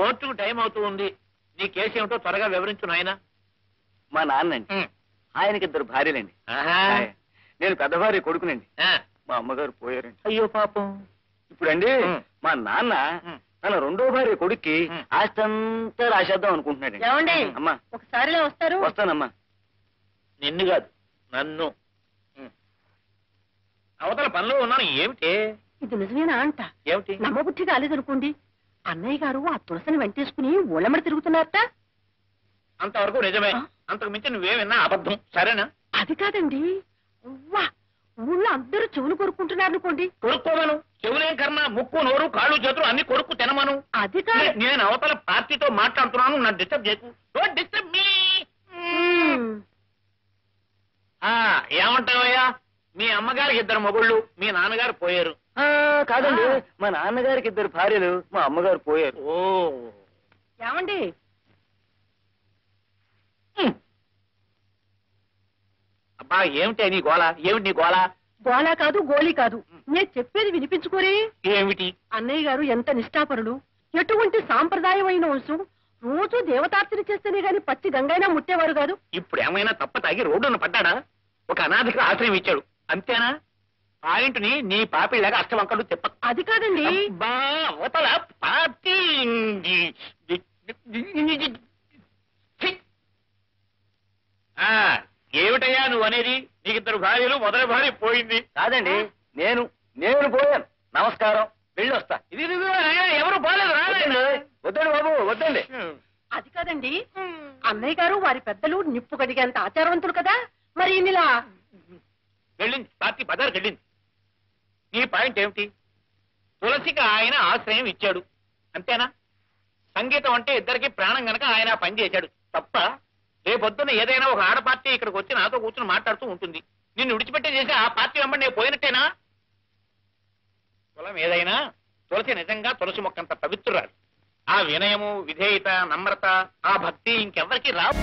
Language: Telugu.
కోర్టుకు టైం అవుతూ ఉంది. నీ కేసు ఏమిటో త్వరగా వివరించు నాయన. మా నాన్నండి, ఆయనకి 2 భార్యలండి. నేను పెద్ద భార్య కొడుకునండి. మా అమ్మగారు పోయారండి. అయ్యో పాపం. ఇప్పుడండి మా నాన్న తన 2వ భార్య కొడుక్కి ఆస్తి అంతా రాసేద్దాం అనుకుంటున్నాడు. ఏమండి అమ్మా ఒకసారిలో వస్తారు? వస్తానమ్మా. నిన్ను కాదు నన్ను. అవతల పనిలో ఉన్నాను. ఏమిటి ఇది నిజమేనా అంట? ఏమిటి? నమ్మబుద్ధి కాలేదనుకోండి. అన్నయ్య గారు ఆ తులసిని వెంటేసుకుని ఊళ్ళమ్మడి తిరుగుతున్నారట. అంతవరకు నిజమే. అంతకు మించి నువ్వేమన్నా అబద్ధం. సరేనా? అది కాదండి, ఊళ్ళో అందరూ చెవులు కొరుక్కుంటున్నారు అనుకోండి. కొరుక్కోమను. చెవులేం కర్మ, ముక్కు నోరు కాళ్ళు చేతులు అన్ని కొరుక్కు తినమను. అది కాదు. నేను అవతల పార్టీతో మాట్లాడుతున్నాను. నన్ను డిస్టర్బ్ చేయకు. Don't disturb me. ఏమంటావయ్యా? మీ అమ్మగారికి 2 మొగుళ్ళు, మీ నాన్నగారు పోయారు. కాదండి, మా నాన్నగారికి 2 భార్యలు, మా అమ్మగారు పోయారు. ఓ ఏమండి? అబ్బా ఏమిటి నీ గోళ? ఏమిటి నీ గోళ? గోళా కాదు, గోళీ కాదు. నేను చెప్పేది వినిపించుకోరే. ఏమిటి? అన్నయ్య గారు ఎంత నిష్ఠాపరుడు, ఎటువంటి సాంప్రదాయమైన వంశం. రోజు దేవతార్చన చేస్తేనే గాని పచ్చి గంగైనా ముట్టేవారు కాదు. ఇప్పుడు ఏమైనా తప్ప తాగి రోడ్డున పడ్డాడా? ఒక అనాథకి ఆశ్రయం ఇచ్చాడు అంతేనా? పాయింట్ని నీ పాపిళ్ళగా అష్టవంకలు చెప్ప. అది కాదండి. అవతల పార్టీ. ఏమిటయ్యా నువ్వు అనేది? నీకు 2 భార్యలు, మొదటి భార్య పోయింది. కాదండి, నేను పోయాను. నమస్కారం, వెళ్ళొస్తా. ఇది ఎవరు పోలేదు. రాలేదు. వద్దండి బాబు, వద్దండి. అది కాదండి, అన్నయ్య గారు వారి పెద్దలు నిప్పు కడిగేంత ఆచారవంతులు కదా. మరి ఇలా వెళ్ళింది పార్టీ బజార్కి వెళ్ళింది. నీ పాయింట్ ఏమిటి? తులసికి ఆయన ఆశ్రయం ఇచ్చాడు అంతేనా? సంగీతం అంటే ఇద్దరికి ప్రాణం గనక ఆయన పని చేశాడు తప్ప. రేపొద్దున ఏదైనా ఒక ఆడ పార్టీ ఇక్కడికి వచ్చి నాతో కూర్చుని మాట్లాడుతూ ఉంటుంది. నిన్ను విడిచిపెట్టే చేసి ఆ పార్టీ వెంబడి నేను పోయినట్టేనా? కులం ఏదైనా తులసి నిజంగా తులసి మొక్కంత పవిత్రురాలు. ఆ వినయము, విధేయత, నమ్రత, ఆ భక్తి ఇంకెవ్వరికి రావు.